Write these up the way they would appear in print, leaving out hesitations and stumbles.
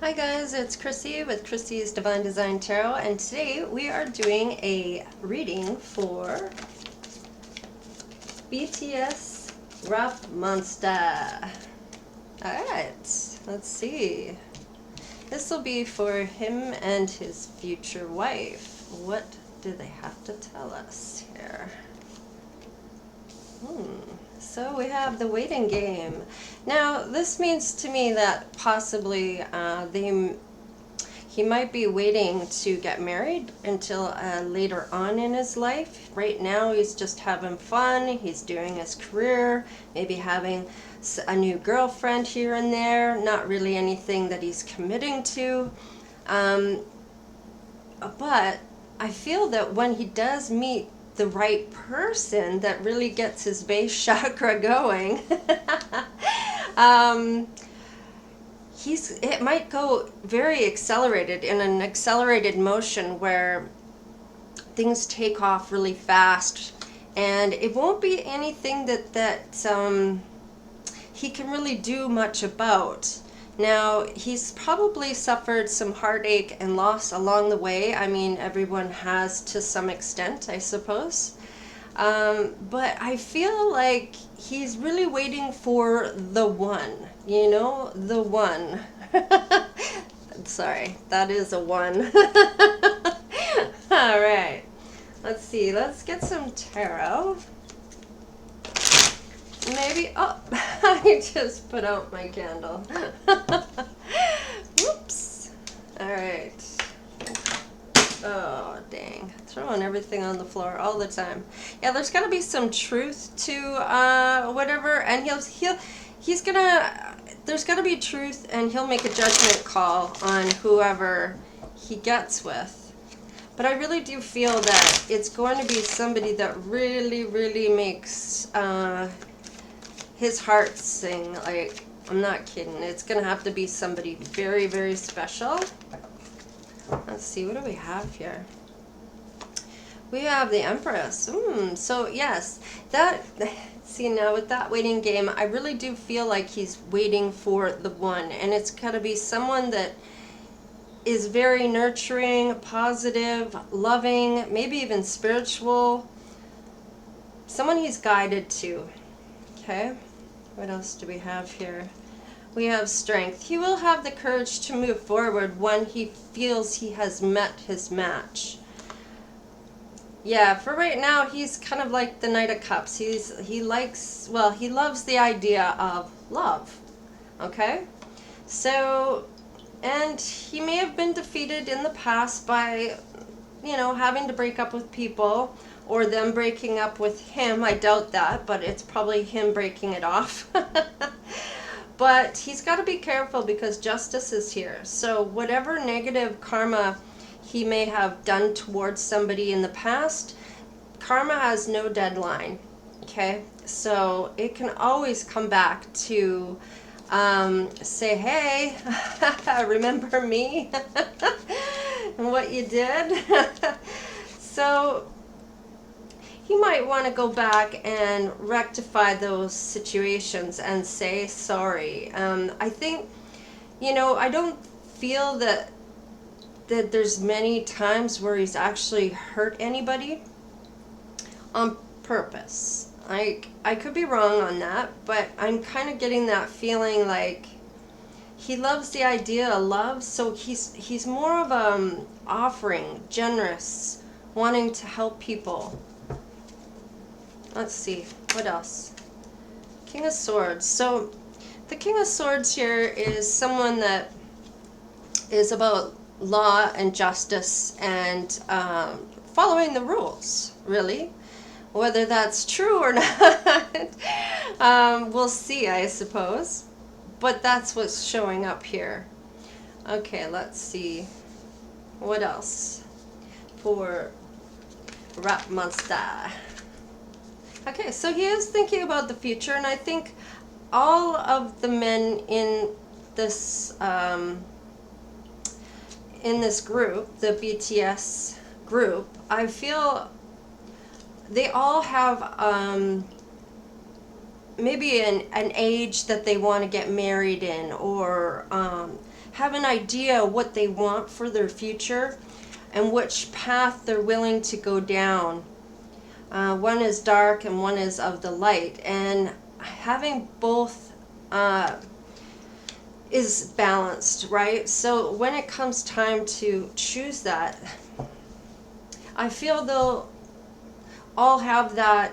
Hi guys, it's Chrissie with Chrissie's Divine Design Tarot, and today we are doing a reading for BTS Rap Monster. Alright, let's see. This will be for him and his future wife. What do they have to tell us here? So we have the waiting game. Now, this means to me that possibly he might be waiting to get married until later on in his life. Right now, he's just having fun. He's doing his career, maybe having a new girlfriend here and there. Not really anything that he's committing to. But I feel that when he does meet the right person that really gets his base chakra going, it might go very accelerated, in an accelerated motion where things take off really fast, and it won't be anything that he can really do much about. Now, he's probably suffered some heartache and loss along the way. I mean, everyone has to some extent, I suppose. But I feel like he's really waiting for the one, the one. Sorry, that is a one. All right, let's see. Let's get some tarot. Maybe, oh, I just put out my candle. Whoops. All right. Oh, dang. Throwing everything on the floor all the time. Yeah, there's got to be some truth to whatever, and he's gonna, there's got to be truth, and he'll make a judgment call on whoever he gets with. But I really do feel that it's going to be somebody that really, really makes his heart sing. Like, I'm not kidding. It's going to have to be somebody very, very special. Let's see, what do we have here? We have the Empress. So yes, see, now with that waiting game, I really do feel like he's waiting for the one, and it's got to be someone that is very nurturing, positive, loving, maybe even spiritual. Someone he's guided to. Okay, what else do we have here? We have strength. He will have the courage to move forward when he feels he has met his match. Yeah, for right now, he's kind of like the Knight of Cups. He loves the idea of love. Okay? So, and he may have been defeated in the past by, having to break up with people, or them breaking up with him. I doubt that, but it's probably him breaking it off. But he's got to be careful because justice is here. So whatever negative karma he may have done towards somebody in the past, karma has no deadline. Okay? So it can always come back to say, hey, remember me and what you did? So he might want to go back and rectify those situations and say sorry. I think, I don't feel that there's many times where he's actually hurt anybody on purpose. I could be wrong on that, but I'm kind of getting that feeling like he loves the idea of love, so he's more of offering, generous, wanting to help people. Let's see, what else? King of Swords. So the King of Swords here is someone that is about law and justice and following the rules, really. Whether that's true or not, we'll see, I suppose. But that's what's showing up here. Okay, let's see. What else for Rap Monster? Okay, so he is thinking about the future, and I think all of the men in this group, the BTS group, I feel they all have maybe an age that they want to get married in, or have an idea what they want for their future and which path they're willing to go down. One is dark and one is of the light, and having both is balanced, right? So when it comes time to choose that, I feel they'll all have that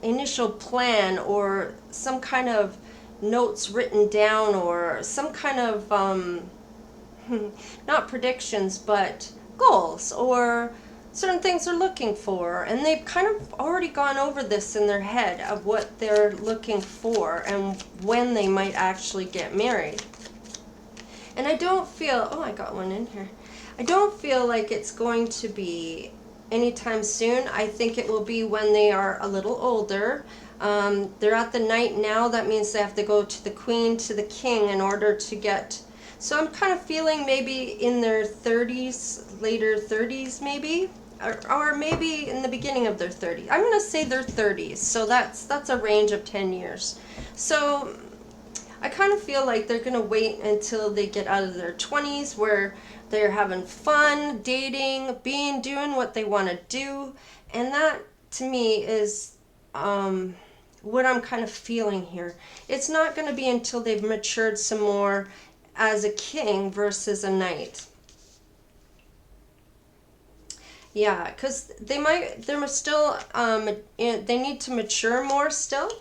initial plan or some kind of notes written down or some kind of not predictions but goals or certain things they're looking for, and they've kind of already gone over this in their head of what they're looking for and when they might actually get married. And I don't feel, oh, I got one in here, I don't feel like it's going to be anytime soon. I think it will be when they are a little older. They're at the knight now. That means they have to go to the queen, to the king in order to get, so I'm kind of feeling maybe in their 30s, later 30s maybe, or maybe in the beginning of their 30s. I'm going to say their 30s, so that's a range of 10 years. So I kind of feel like they're going to wait until they get out of their 20s where they're having fun, dating, doing what they want to do. And that, to me, is what I'm kind of feeling here. It's not going to be until they've matured some more as a king versus a knight. Yeah, because they're still, they need to mature more still.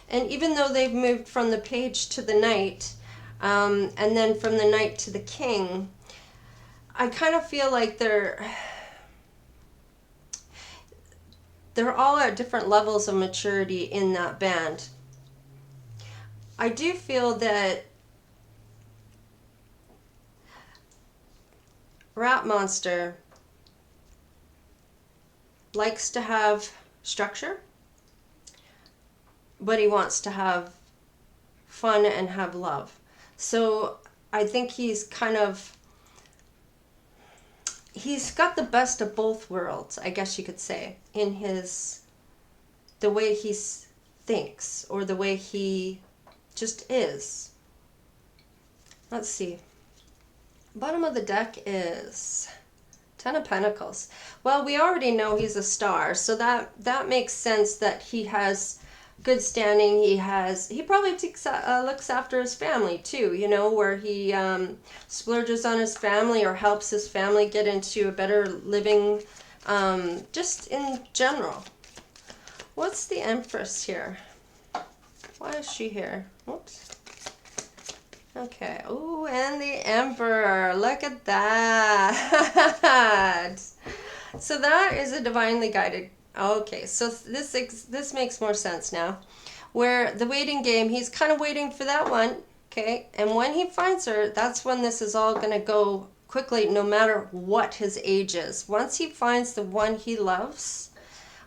And even though they've moved from the page to the knight, and then from the knight to the king, I kind of feel like they're all at different levels of maturity in that band. I do feel that Rap Monster likes to have structure, but he wants to have fun and have love. So I think he's got the best of both worlds, I guess you could say, in the way he thinks or the way he just is. Let's see. Bottom of the deck is Ten of Pentacles. Well, we already know he's a star, so that makes sense that he has good standing. He probably looks after his family too, you know, where he splurges on his family or helps his family get into a better living, just in general. What's the Empress here? Why is she here? Oops. Okay. Oh, and the Emperor. Look at that. So that is a divinely guided. Okay, so this makes more sense now. Where the waiting game, he's kind of waiting for that one, okay? And when he finds her, that's when this is all going to go quickly, no matter what his age is. Once he finds the one he loves,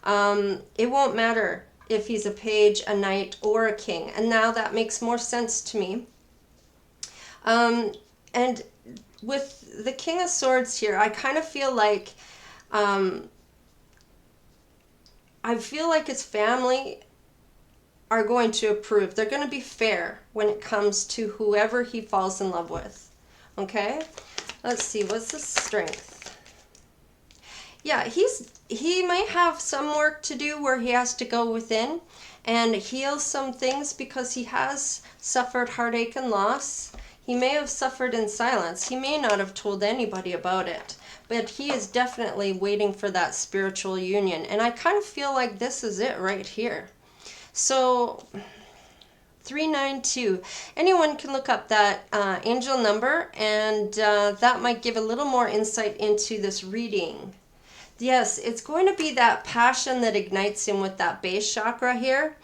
it won't matter if he's a page, a knight, or a king. And now that makes more sense to me. And with the King of Swords here, I kind of feel like his family are going to approve. They're going to be fair when it comes to whoever he falls in love with. Okay? Let's see, what's the strength? Yeah, he might have some work to do where he has to go within and heal some things because he has suffered heartache and loss. He may have suffered in silence. He may not have told anybody about it. But he is definitely waiting for that spiritual union. And I kind of feel like this is it right here. So 392. Anyone can look up that angel number, and that might give a little more insight into this reading. Yes, it's going to be that passion that ignites him with that base chakra here.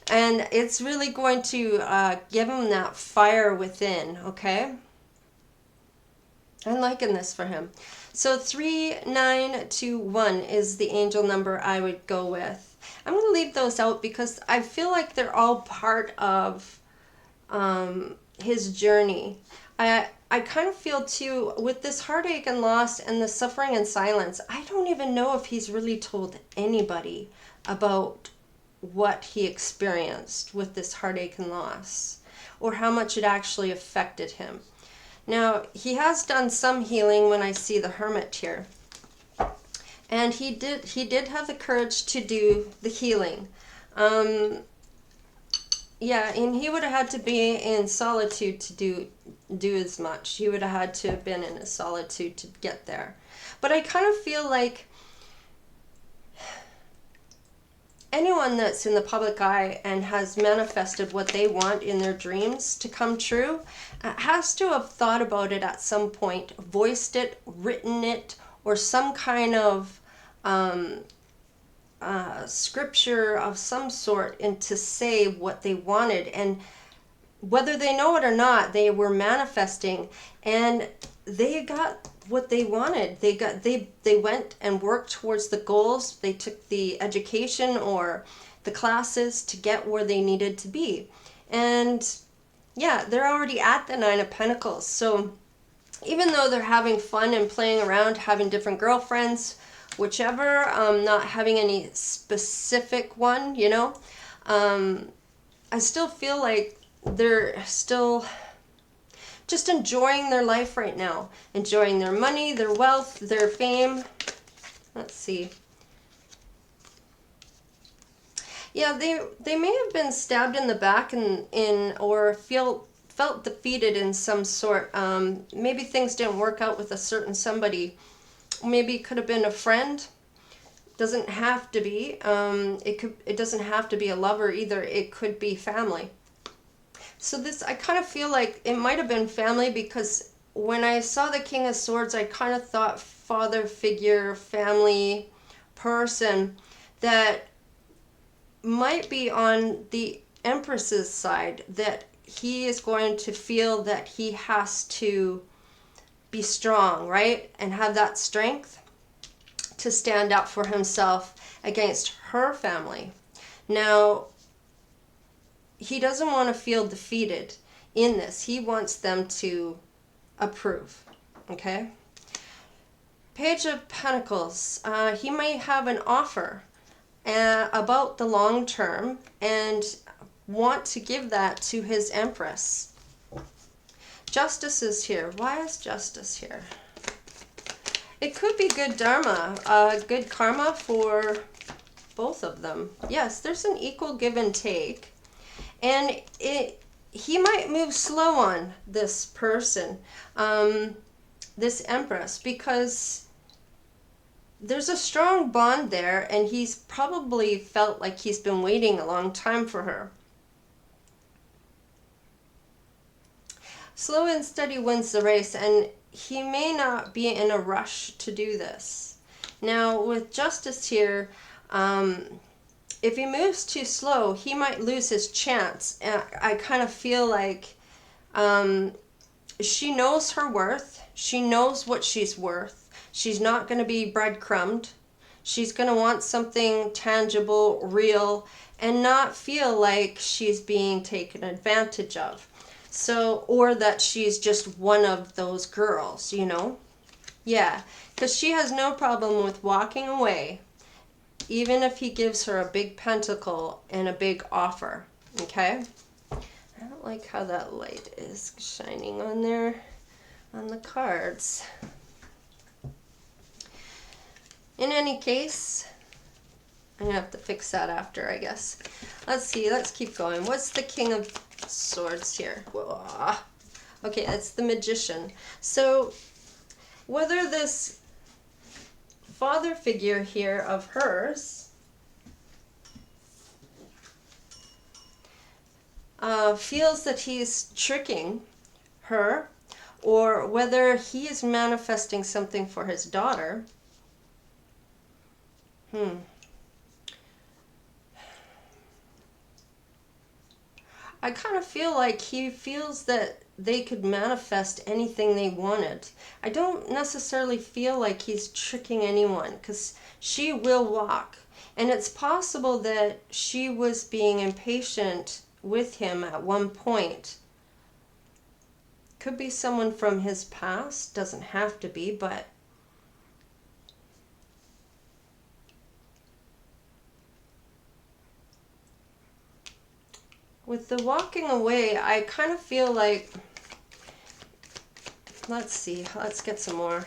And it's really going to give him that fire within, okay? I'm liking this for him. So 3921 is the angel number I would go with. I'm going to leave those out because I feel like they're all part of his journey. I kind of feel too, with this heartache and loss and the suffering and silence, I don't even know if he's really told anybody about what he experienced with this heartache and loss or how much it actually affected him. Now, he has done some healing when I see the Hermit here. And he did have the courage to do the healing. Yeah, and he would have had to be in solitude to do as much. He would have had to have been in a solitude to get there. But I kind of feel like anyone that's in the public eye and has manifested what they want in their dreams to come true has to have thought about it at some point, voiced it, written it, or some kind of scripture of some sort, and to say what they wanted. And whether they know it or not, they were manifesting, and they got what they wanted. They went and worked towards the goals. They took the education or the classes to get where they needed to be. And yeah, they're already at the Nine of Pentacles. So even though they're having fun and playing around, having different girlfriends, whichever, not having any specific one, you know, I still feel like they're still just enjoying their life right now, enjoying their money, their wealth, their fame. Let's see. Yeah, they may have been stabbed in the back or felt defeated in some sort. Maybe things didn't work out with a certain somebody. Maybe it could have been a friend. Doesn't have to be. It doesn't have to be a lover either. It could be family. So this, I kind of feel like it might have been family, because when I saw the King of Swords, I kind of thought father figure, family person that might be on the Empress's side, that he is going to feel that he has to be strong, right? And have that strength to stand up for himself against her family. Now, he doesn't want to feel defeated in this. He wants them to approve, okay? Page of Pentacles. He may have an offer about the long term and want to give that to his Empress. Justice is here. Why is Justice here? It could be good dharma, good karma for both of them. Yes, there's an equal give and take. And he might move slow on this person, this Empress, because there's a strong bond there, and he's probably felt like he's been waiting a long time for her. Slow and steady wins the race, and he may not be in a rush to do this. Now, with Justice here, if he moves too slow, he might lose his chance. And I kind of feel like she knows her worth. She knows what she's worth. She's not going to be breadcrumbed. She's going to want something tangible, real, and not feel like she's being taken advantage of. So, or that she's just one of those girls, you know? Yeah, because she has no problem with walking away, even if he gives her a big pentacle and a big offer, okay? I don't like how that light is shining on there, on the cards. In any case, I'm going to have to fix that after, I guess. Let's see, let's keep going. What's the King of Swords here? Whoa. Okay, that's the Magician. So, whether this father figure here of hers feels that he's tricking her, or whether he is manifesting something for his daughter. I kind of feel like he feels that they could manifest anything they wanted. I don't necessarily feel like he's tricking anyone, because she will walk. And it's possible that she was being impatient with him at one point. Could be someone from his past, doesn't have to be, but with the walking away, I kind of feel like Let's see. Let's get some more.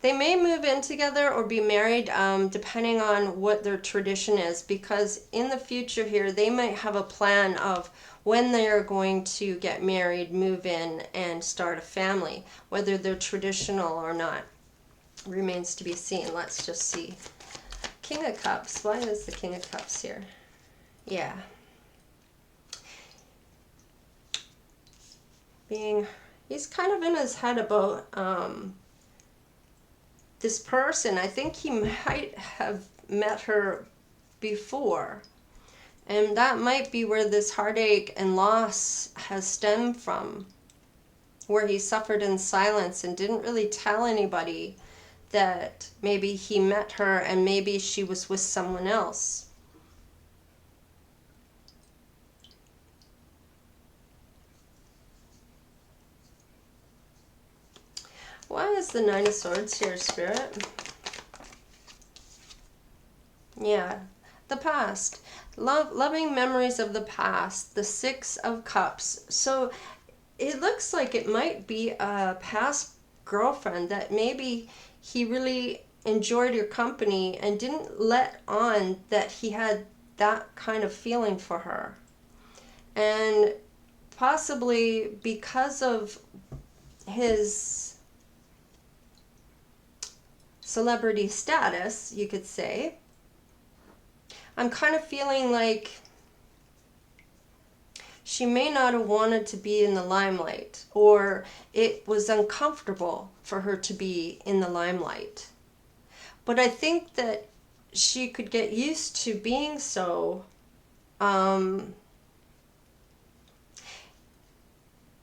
They may move in together or be married, depending on what their tradition is, because in the future here, they might have a plan of when they're going to get married, move in, and start a family. Whether they're traditional or not remains to be seen. Let's just see. King of Cups. Why is the King of Cups here? Yeah. He's kind of in his head about this person. I think he might have met her before, and that might be where this heartache and loss has stemmed from, where he suffered in silence and didn't really tell anybody that maybe he met her and maybe she was with someone else. Why is the Nine of Swords here, Spirit? Yeah, the past. Loving memories of the past. The Six of Cups. So it looks like it might be a past girlfriend that maybe he really enjoyed your company and didn't let on that he had that kind of feeling for her. And possibly because of his celebrity status, you could say, I'm kind of feeling like she may not have wanted to be in the limelight, or it was uncomfortable for her to be in the limelight. But I think that she could get used to being so.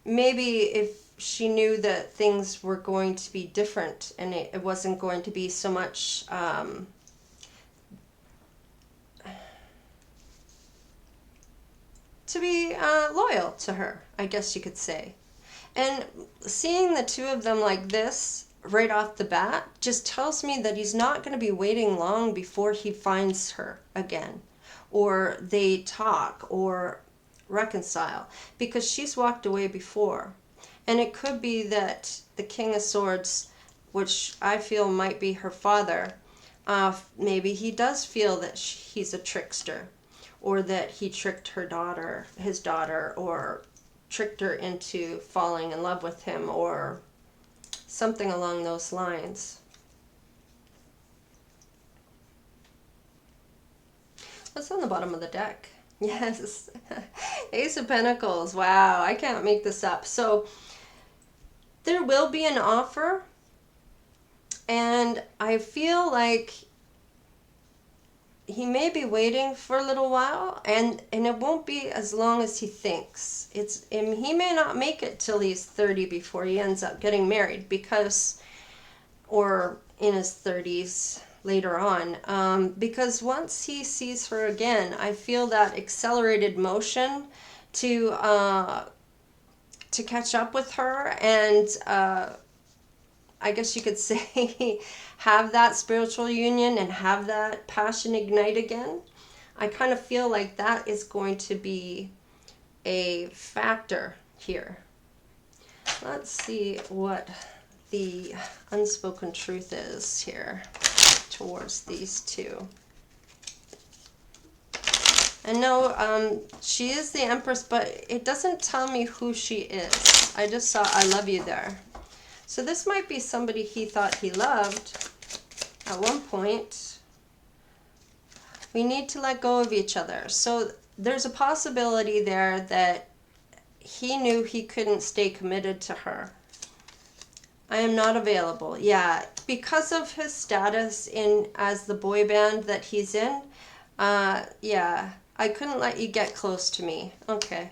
Maybe if she knew that things were going to be different and it wasn't going to be so much to be loyal to her, I guess you could say. And seeing the two of them like this right off the bat just tells me that he's not going to be waiting long before he finds her again, or they talk or reconcile, because she's walked away before. And it could be that the King of Swords, which I feel might be her father, maybe he does feel that he's a trickster, or that he tricked his daughter, or tricked her into falling in love with him, or something along those lines. What's on the bottom of the deck? Yes, Ace of Pentacles. Wow, I can't make this up. So there will be an offer, and I feel like he may be waiting for a little while, and it won't be as long as he thinks. He may not make it till he's 30 before he ends up getting married, or in his 30s later on, because once he sees her again, I feel that accelerated motion to catch up with her, and I guess you could say have that spiritual union and have that passion ignite again. I kind of feel like that is going to be a factor here. Let's see what the unspoken truth is here towards these two. And no, she is the Empress, but it doesn't tell me who she is. I just saw I love you there. So this might be somebody he thought he loved at one point. We need to let go of each other. So there's a possibility there that he knew he couldn't stay committed to her. I am not available. Yeah, because of his status as the boy band that he's in, yeah, I couldn't let you get close to me. Okay.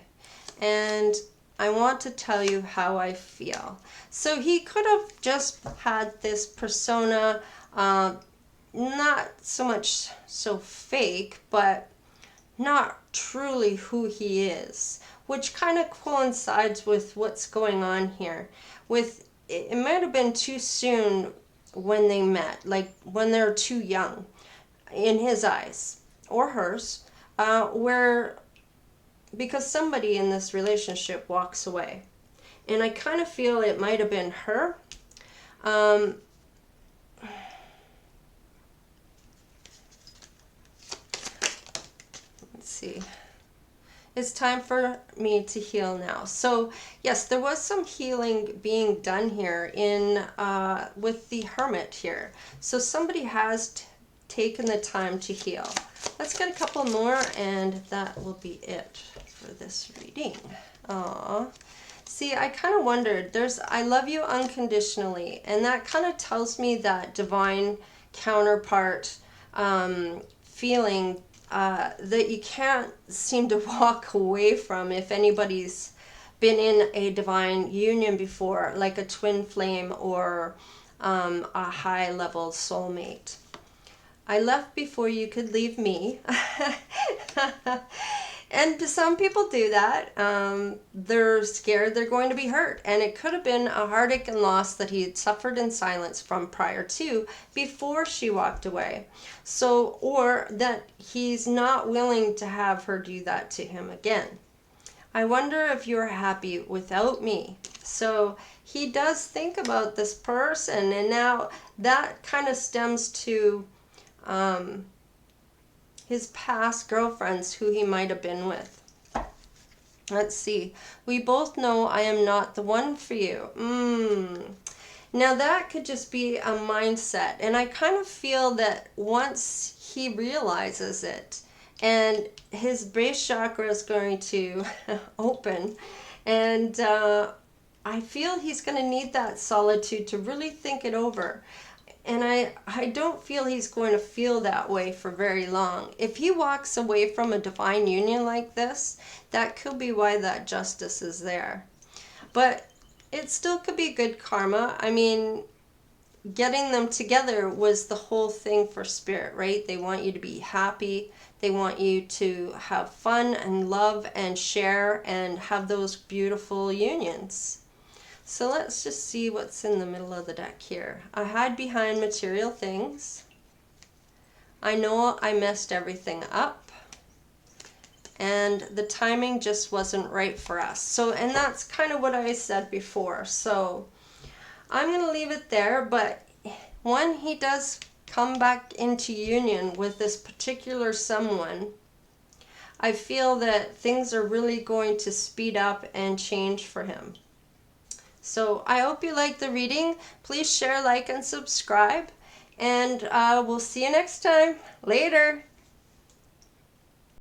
And I want to tell you how I feel. So he could have just had this persona, not so much so fake, but not truly who he is, which kind of coincides with what's going on here. It might have been too soon when they met, like when they're too young in his eyes or hers, because somebody in this relationship walks away. And I kind of feel it might have been her. Let's see. It's time for me to heal now. So yes, there was some healing being done here in with the Hermit here. So somebody has taken the time to heal. Let's get a couple more, and that will be it for this reading. Aww. See, I kind of wondered, I love you unconditionally, and that kind of tells me that divine counterpart feeling that you can't seem to walk away from if anybody's been in a divine union before, like a twin flame or a high level soulmate. I left before you could leave me. And some people do that. They're scared they're going to be hurt. And it could have been a heartache and loss that he had suffered in silence from prior to, before she walked away. So, or that he's not willing to have her do that to him again. I wonder if you're happy without me. So he does think about this person, and now that kind of stems to his past girlfriends who he might have been with. Let's see. We both know I am not the one for you. Now that could just be a mindset. And I kind of feel that once he realizes it, and his base chakra is going to open, and I feel he's going to need that solitude to really think it over. And I don't feel he's going to feel that way for very long. If he walks away from a divine union like this, that could be why that justice is there. But it still could be good karma. I mean, getting them together was the whole thing for Spirit, right? They want you to be happy. They want you to have fun and love and share and have those beautiful unions. So let's just see what's in the middle of the deck here. I hide behind material things. I know I messed everything up. And the timing just wasn't right for us. So, and that's kind of what I said before. So I'm going to leave it there. But when he does come back into union with this particular someone, I feel that things are really going to speed up and change for him. So I hope you liked the reading. Please share, like, and subscribe. And we'll see you next time. Later.